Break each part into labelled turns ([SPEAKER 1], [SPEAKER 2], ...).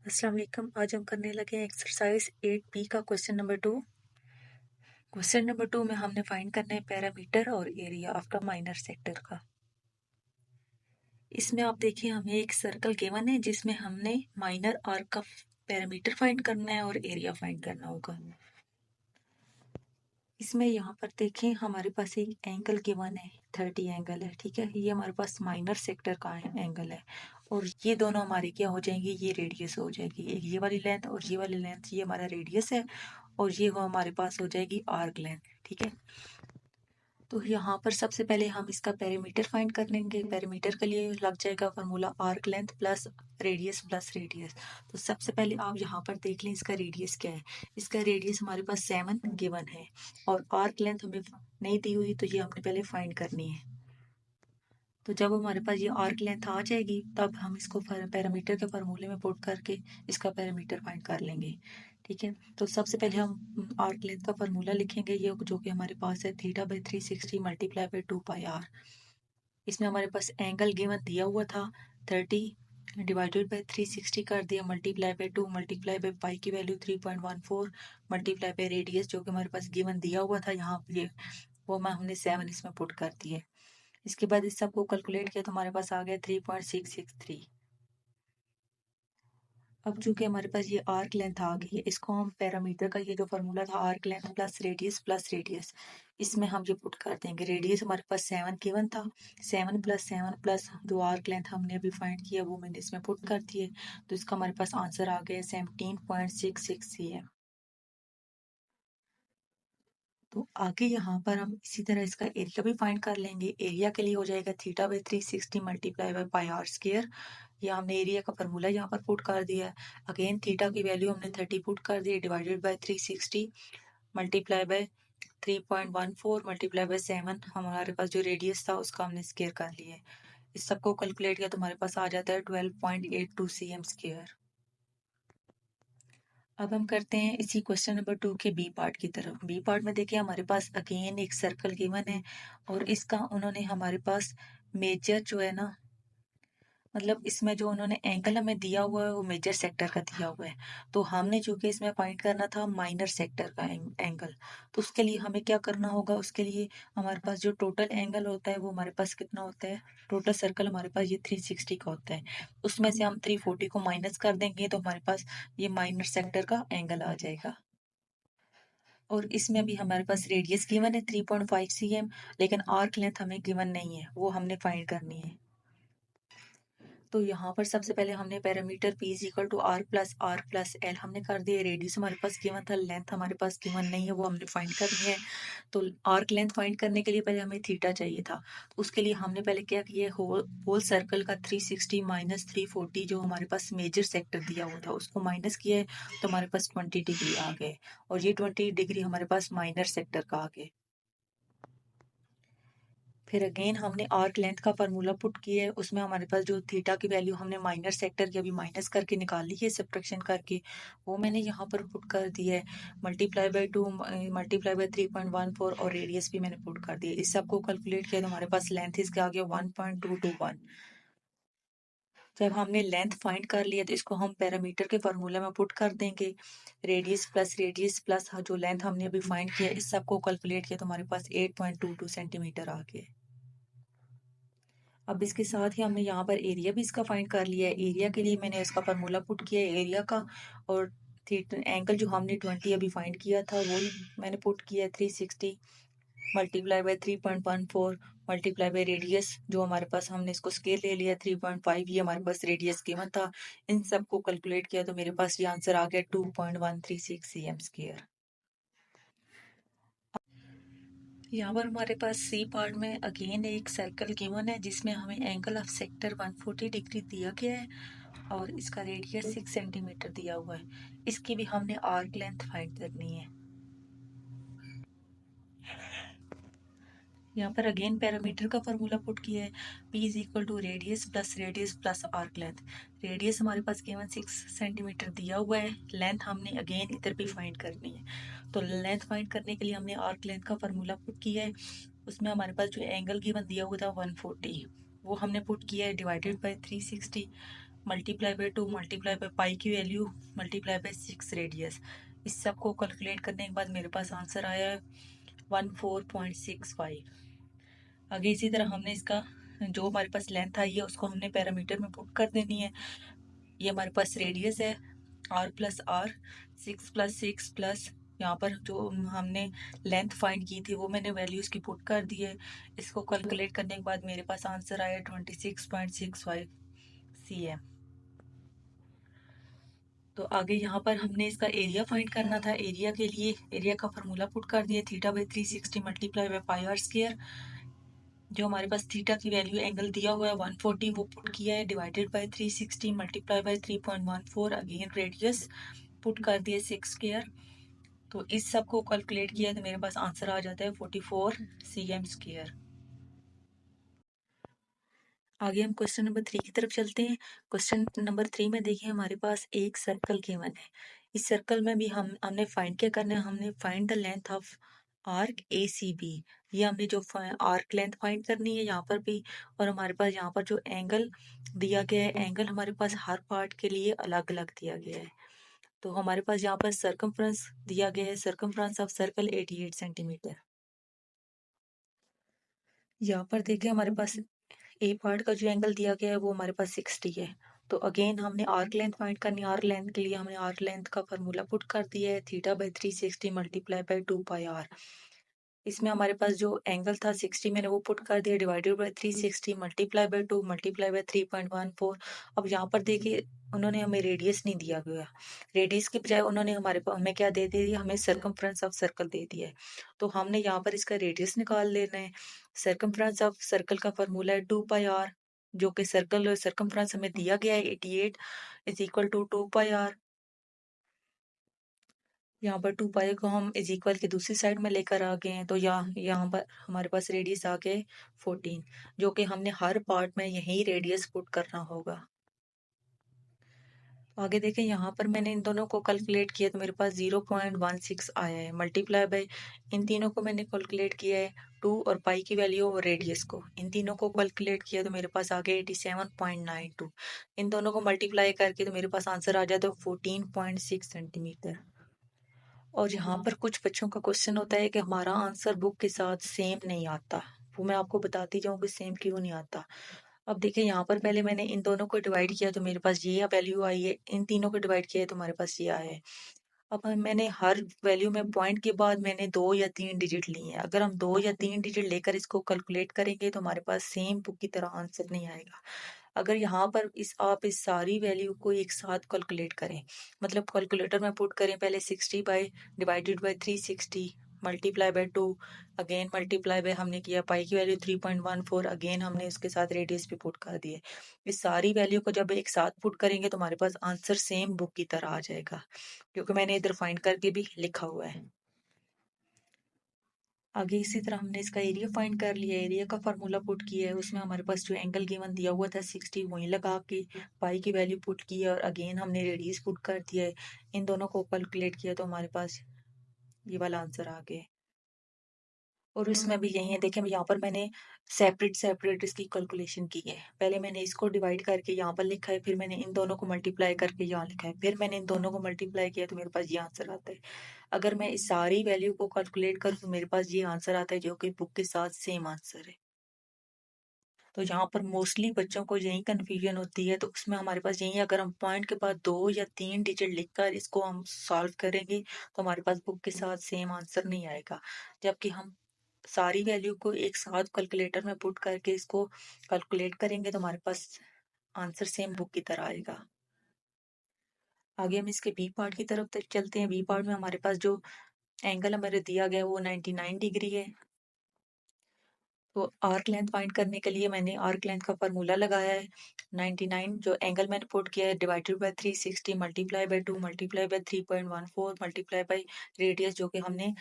[SPEAKER 1] अस्सलाम वालेकुम। आज हम करने लगे हैं एक्सरसाइज 8B का क्वेश्चन नंबर 2। क्वेश्चन नंबर 2 में हमने फाइंड करना है पैरामीटर और एरिया आफ्टर माइनर सेक्टर का। इसमें आप देखिए हमें एक सर्कल गिवन है जिसमें हमने माइनर आर्क का पैरामीटर फाइंड करना है और एरिया फाइंड करना होगा। इसमें यहाँ पर देखें हमारे पास एक एंगल गिवन है, 30 एंगल है, ठीक है। ये हमारे पास माइनर सेक्टर का एंगल है और ये दोनों हमारी क्या हो जाएंगी, ये रेडियस हो जाएगी। एक ये वाली लेंथ और ये वाली लेंथ, ये हमारा रेडियस है और ये हमारे पास हो जाएगी आर्क लेंथ, ठीक है। तो यहाँ पर सबसे पहले हम इसका पेरीमीटर फाइंड कर लेंगे। पेरीमीटर के लिए लग जाएगा formula arc length plus radius. तो सबसे पहले आप यहाँ पर देख लें इसका रेडियस क्या है। इसका रेडियस हमारे पास 7 गिवन है और आर्क लेंथ हमें नहीं दी हुई, तो ये हमने पहले फाइंड करनी है। तो जब हमारे पास ये आर्क लेंथ आ जाएगी तब हम इसको पैरामीटर के फार्मूले में पुट करके इसका पैरामीटर फाइंड कर लेंगे, ठीक है। तो सबसे पहले हम आर्क लेंथ का फार्मूला लिखेंगे, ये जो कि हमारे पास है θ/360 मल्टीप्लाई बाई 2πr। इसमें हमारे पास एंगल गिवन दिया हुआ था 30 डिवाइडेड बाई 360 कर दिया, मल्टीप्लाई बाई 2 मल्टीप्लाई बाई पाई की वैल्यू 3.14 मल्टीप्लाई बाई रेडियस जो कि हमारे पास गिवन दिया हुआ था यहाँ ये वो हमने 7 इसमें पुट कर दिए। इसके बाद इस सबको कैलकुलेट किया तो हमारे पास आ गया 3.663। अब चूंकि हमारे पास ये आर्क लेंथ आ गई है, इसको हम पैरामीटर का ये जो फार्मूला था आर्क लेंथ प्लस रेडियस इसमें हम ये पुट कर देंगे। रेडियस हमारे पास 7 गिवन था, 7 प्लस जो आर्क लेंथ हमने अभी फाइंड किया वो मैंने इसमें पुट कर दिए। तो इसका हमारे पास आंसर आ गया 17.66 cm। तो आगे यहाँ पर हम इसी तरह इसका एरिया भी फाइंड कर लेंगे। एरिया के लिए हो जाएगा θ/360 multiply by pi R square. ये हमने एरिया का फार्मूला यहाँ पर पुट कर दिया है। अगेन थीटा की वैल्यू हमने 30 पुट कर दी, divided by 360 multiply by 3.14 multiply by 7 हमारे पास जो रेडियस था उसका हमने स्क्वायर कर लिया है। इस सबको कैलकुलेट किया तो हमारे पास आ जाता है 12.82 cm स्क्वायर। अब हम करते हैं इसी क्वेश्चन नंबर 2 के बी पार्ट की तरफ। बी पार्ट में देखिए हमारे पास अगेन एक सर्कल गिवन है और इसका उन्होंने हमारे पास मेजर जो है ना, मतलब इसमें जो उन्होंने एंगल हमें दिया हुआ है वो मेजर सेक्टर का दिया हुआ है। तो हमने चूंकि इसमें फाइंड करना था माइनर सेक्टर का एंगल, तो उसके लिए हमें क्या करना होगा, उसके लिए हमारे पास जो टोटल एंगल होता है वो हमारे पास कितना होता है, टोटल सर्कल हमारे पास ये 360 का होता है। उसमें से हम 340 को माइनस कर देंगे तो हमारे पास ये माइनर सेक्टर का एंगल आ जाएगा। और इसमें भी हमारे पास रेडियस गिवन है 3.5 cm, लेकिन आर्क लेंथ हमें गिवन नहीं है, वो हमने फाइंड करनी है। तो यहाँ पर सबसे पहले हमने parameter P is equal to R plus L हमने कर दिया। रेडियस हमारे पास गिवन था, लेंथ हमारे पास गिवन नहीं है, वो हमने फाइंड करनी है। तो आर्क लेंथ फाइंड करने के लिए पहले हमें थीटा चाहिए था, तो उसके लिए हमने पहले क्या किया, होल सर्कल का 360 माइनस 340 जो हमारे पास मेजर सेक्टर दिया हुआ था उसको माइनस किया है, तो हमारे पास 20 डिग्री आ गए और ये 20 डिग्री हमारे पास माइनर सेक्टर का आ गए। फिर अगेन हमने आर्क लेंथ का फार्मूला पुट किया है, उसमें हमारे पास जो थीटा की वैल्यू हमने माइनर सेक्टर की अभी माइनस करके निकाली है सब्ट्रैक्शन करके, वो मैंने यहाँ पर पुट कर दिया है। मल्टीप्लाई बाई 2 मल्टीप्लाई बाई 3.14 और रेडियस भी मैंने पुट कर दिया। इस सबको कैलकुलेट किया तो हमारे पास लेंथ इसका आ गया 1.221। जब हमने लेंथ फाइंड कर लिया तो इसको हम पैरामीटर के फार्मूला में पुट कर देंगे। रेडियस प्लस जो लेंथ हमने अभी फाइंड किया, इस सबको कैलकुलेट किया तो हमारे पास 8.22 सेंटीमीटर आ गया। अब इसके साथ ही हमने यहाँ पर एरिया भी इसका फाइंड कर लिया है। एरिया के लिए मैंने इसका फार्मूला पुट किया है एरिया का, और एंगल जो हमने 20 अभी फाइंड किया था वो मैंने पुट किया है 360 multiply by 3.14 multiply by radius जो हमारे पास हमने इसको स्केल ले लिया 3.5, ये हमारे पास रेडियस गिवन था। इन सबको कैलकुलेट किया तो मेरे पास ये आंसर आ गया 2.136 cm स्क्वायर। यहाँ पर हमारे पास सी पार्ट में अगेन एक सर्कल गिवन है जिसमें हमें एंगल ऑफ सेक्टर 140 डिग्री दिया गया है और इसका रेडियस 6 सेंटीमीटर दिया हुआ है। इसकी भी हमने आर्क लेंथ फाइंड करनी है। यहाँ पर अगेन पैरामीटर का फार्मूला पुट किया है, P is equal to radius plus arc length. Radius हमारे पास केवल 6 सेंटीमीटर दिया हुआ है, लेंथ हमने अगेन इधर भी फाइंड करनी है। तो लेंथ फाइंड करने के लिए हमने आर्क लेंथ का फार्मूला पुट किया है, उसमें हमारे पास जो एंगल गिवन दिया हुआ था 140 वो हमने पुट किया है, divided by 360 multiply by 2 multiply by pi की वैल्यू मल्टीप्लाई बाय 6 रेडियस। इस सब को कैलकुलेट करने के बाद मेरे पास आंसर आया है 14.65। आगे इसी तरह हमने इसका जो हमारे पास लेंथ आई है उसको हमने पैरामीटर में पुट कर देनी है। ये हमारे पास रेडियस है r plus R, 6 plus 6 plus यहाँ पर जो हमने लेंथ फाइंड की थी वो मैंने वैल्यूज की पुट कर दी है। इसको कैलकुलेट करने के बाद मेरे पास आंसर आया 26.65 cm। तो आगे यहाँ पर हमने इसका एरिया फाइंड करना था। एरिया के लिए एरिया का फार्मूला पुट कर दिया, theta by 360 multiply by pi R square. जो हमारे पास थीटा की वैल्यू एंगल दिया हुआ है 140 वो पुट किया है, divided by 360 multiply by 3.14 again radius put कर दिए 6 स्क्वायर। तो इस सब को कैलकुलेट किया तो मेरे पास आंसर आ जाता है 44 cm स्क्वायर। आगे हम क्वेश्चन नंबर 3 की तरफ चलते हैं। क्वेश्चन नंबर 3 में देखिए हमारे पास एक सर्कल गिवन है। इस सर्कल में भी हमने फाइंड क्या करना है, हमने find the length of arc A C B. ये हमने जो आर्क लेंथ फाइंड करनी है यहाँ पर भी, और हमारे पास यहाँ पर जो एंगल दिया गया है, एंगल हमारे पास हर पार्ट के लिए अलग अलग दिया गया है। तो हमारे पास यहाँ पर सर्कमफ्रेंस दिया गया है, सर्कमफ्रेंस ऑफ सर्कल 88 सेंटीमीटर। यहाँ पर देखिए हमारे पास ए पार्ट का जो एंगल दिया गया है वो हमारे पास 60 है। तो अगेन हमने आर्क लेंथ फाइंड करनी है। आर्क लेंथ के लिए हमने आर्क लेंथ का फार्मूला पुट कर दिया है, theta by 360 multiply by 2 pi R. इसमें हमारे पास जो एंगल था 60 मैंने वो पुट कर दिया, divided by 360 multiply by 2 multiply by 3.14। अब यहाँ पर देखिए उन्होंने हमें रेडियस नहीं दिया गया, रेडियस के बजाय उन्होंने हमें क्या दे दिया, हमें सर्कमफ्रेंस ऑफ सर्कल दे दिया है। तो हमने यहाँ पर इसका रेडियस निकाल लेना है। सर्कमफ्रेंस ऑफ सर्कल का फॉर्मूला है 2 पाई आर, जो कि सर्कमफ्रेंस हमें दिया गया है 88 is equal to 2 pi R. यहाँ पर 2 पाई को हम इज इक्वल की दूसरी साइड में लेकर आ गए हैं, तो यहाँ पर हमारे पास रेडियस आ गए 14, जो कि हमने हर पार्ट में यही रेडियस पुट करना होगा। आगे देखें यहाँ पर मैंने इन दोनों को कैलकुलेट किया तो मेरे पास 0.16 आया है, मल्टीप्लाई बाय इन तीनों को मैंने कैलकुलेट किया है 2 और पाई की वैल्यू और रेडियस को, इन तीनों को कैलकुलेट किया तो मेरे पास आ गया 87.92। इन दोनों को मल्टीप्लाई करके तो मेरे पास आंसर आ जाता है 14.6 सेंटीमीटर। और यहाँ पर कुछ बच्चों का क्वेश्चन होता है कि हमारा आंसर बुक के साथ सेम नहीं आता, वो मैं आपको बताती जाऊँ कि सेम क्यों नहीं आता। अब देखिए यहाँ पर पहले मैंने इन दोनों को डिवाइड किया तो मेरे पास ये वैल्यू आई है, इन तीनों को डिवाइड किया तो हमारे पास ये आया है। अब मैंने हर वैल्यू में पॉइंट के बाद मैंने 2 या 3 डिजिट लिए हैं। अगर हम 2 या 3 डिजिट लेकर इसको कैलकुलेट करेंगे तो हमारे पास सेम बुक की तरह आंसर नहीं आएगा। अगर यहाँ पर आप इस सारी वैल्यू को एक साथ कैलकुलेट करें, मतलब कैलकुलेटर में पुट करें, पहले 60 by divided by 360 multiply by 2 again multiply by हमने किया पाई की वैल्यू 3.14, अगेन हमने इसके साथ रेडियस भी पुट कर दिए। इस सारी वैल्यू को जब एक साथ पुट करेंगे तो हमारे पास आंसर सेम बुक की तरह आ जाएगा, क्योंकि मैंने इधर फाइंड करके भी लिखा हुआ है। आगे इसी तरह हमने इसका एरिया फाइंड कर लिया, एरिया का फार्मूला पुट किया है, उसमें हमारे पास जो एंगल गिवन दिया हुआ था 60 वहीं लगा के पाई की वैल्यू पुट की है और अगेन हमने रेडियस पुट कर दिया है। इन दोनों को कैलकुलेट किया तो हमारे पास ये वाला आंसर आ गया। और इसमें भी यही है, देखें यहाँ पर मैंने सेपरेट सेपरेट इसकी कैलकुलेशन की है। पहले मैंने इसको डिवाइड करके यहाँ पर लिखा है, फिर मैंने इन दोनों को मल्टीप्लाई करके यहाँ लिखा है, फिर मैंने इन दोनों को मल्टीप्लाई किया तो मेरे पास ये आंसर आता है। अगर मैं इस सारी वैल्यू को कैलकुलेट करूँ तो मेरे पास ये आंसर आता है, जो कि बुक के साथ सेम आंसर है। तो यहाँ पर मोस्टली बच्चों को यही कंफ्यूजन होती है, तो उसमें हमारे पास यही, अगर हम पॉइंट के बाद 2 या 3 डिजिट लिखकर इसको हम सॉल्व करेंगे तो हमारे पास बुक के साथ सेम आंसर नहीं आएगा। जबकि हम सारी वैल्यू को एक साथ कैलकुलेटर में पुट करके इसको कैलकुलेट करेंगे तो हमारे पास आंसर सेम बुक की तरह आएगा। आगे हम इसके बी पार्ट की तरफ चलते हैं। बी पार्ट में हमारे पास जो एंगल हमारे दिया गया है वो 99 डिग्री है। तो आर्क लेंथ फाइंड करने के लिए मैंने आर्क लेंथ का फार्मूला लगाया है 99, जो एंगल मैंने पुट किया है divided by 360 multiply by 2 multiply by 3.14 multiply by radius, जो कि हमने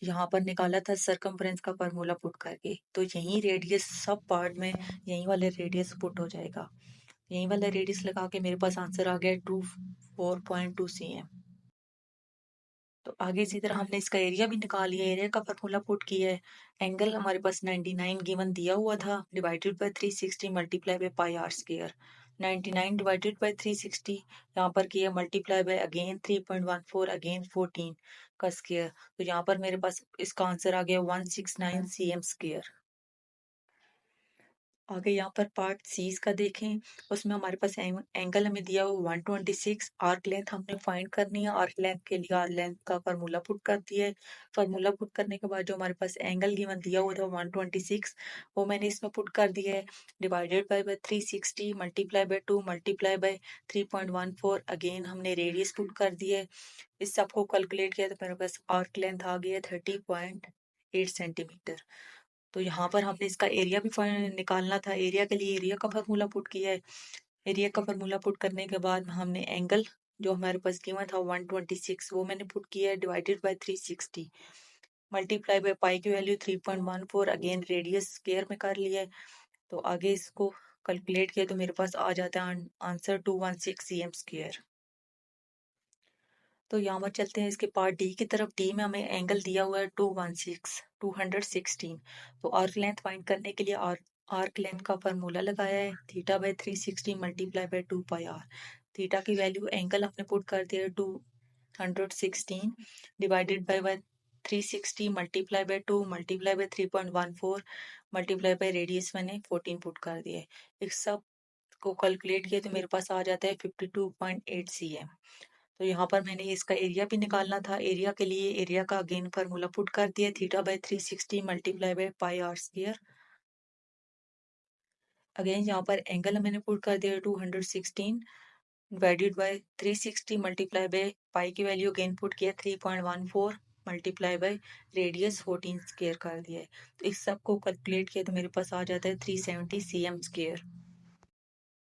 [SPEAKER 1] यहाँ पर निकाला था सर्कमफ्रेंस का फार्मूला पुट करके। तो यही रेडियस सब पार्ट में यही वाले रेडियस पुट हो जाएगा। यही वाला रेडियस लगा के मेरे पास आंसर आ गया 24.2 cm। तो आगे इसी तरह हमने इसका एरिया भी निकाल लिया, एरिया का फार्मूला पुट किया है। एंगल हमारे पास 99 गिवन दिया हुआ था, divided by 360 multiply by pi R square. 99 divided by 360, यहाँ पर किया मल्टीप्लाई बाय अगेन 3.14 अगेन 14 का स्क्वायर, तो यहाँ पर मेरे पास इसका आंसर आ गया 169 cm स्क्वायर। आगे यहाँ पर पार्ट सी का देखें, उसमें हमारे पास एंगल हमें दिया हुआ 126, आर्क लेंथ हमने फाइंड करनी है। आर्क लेंथ के लिए आर्क लेंथ का फार्मूला पुट कर दिया है। फार्मूला पुट करने के बाद जो हमारे पास एंगल गिवन दिया हुआ था 126, वो मैंने इसमें पुट कर दिया है। Divided by 360 multiply by 2 multiply by 3.14 again हमने रेडियस पुट कर दिया है। इस सबको कैलकुलेट किया तो मेरे पास आर्क लेंथ आ गई है 30.8 सेंटीमीटर। तो यहाँ पर हमने इसका एरिया भी निकालना था। एरिया के लिए एरिया का फार्मूला पुट किया है। एरिया का फार्मूला पुट करने के बाद हमने एंगल जो हमारे पास गिवन था 126, वो मैंने पुट किया है divided by 360 multiply by pi की वैल्यू 3.14 अगेन रेडियस स्क्वायर में कर लिया है। तो आगे इसको कैलकुलेट किया तो मेरे पास आ जाता है आंसर 216 cm स्क्वायर। तो यहाँ पर चलते हैं इसके पार्ट डी की तरफ। डी में हमें एंगल दिया हुआ है 216 तो आर्क लेंथ फाइंड करने के लिए आर्क लेंथ का फार्मूला लगाया है theta by 360 multiply by 2 pi R. Theta की वैल्यू एंगल हमने पुट कर दिया 216 divided by 360 multiply by 2 multiply by 3.14 multiply by radius मैंने 14 पुट कर दिया है। इस सब को कैलकुलेट किया तो मेरे पास आ जाता है 52.8 cm। तो यहाँ पर मैंने इसका एरिया भी निकालना था। एरिया के लिए एरिया का अगेन फार्मूला पुट कर दिया theta by 360 multiply by pi R square. Again यहाँ पर एंगल मैंने पुट कर दिया 216 divided by 360 multiply by pi की वैल्यू अगेन पुट किया 3.14 मल्टीप्लाई बाय रेडियस 14 स्क्वायर कर दिया है। तो इस सब को कैलकुलेट किया तो मेरे पास आ जाता है 370 cm स्क्वायर।